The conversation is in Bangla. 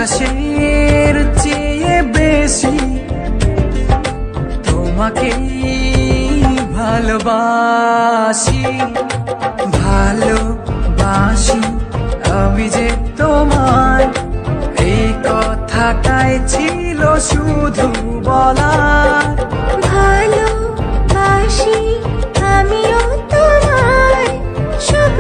আকাশের চেয়ে বেশি তোমাকে ভালোবাসি, ভালোবাসি আমি যে তোমায়। এই কথাটাই ছিল শুধু বলার। ভালোবাসি আমিও তোমায়, সব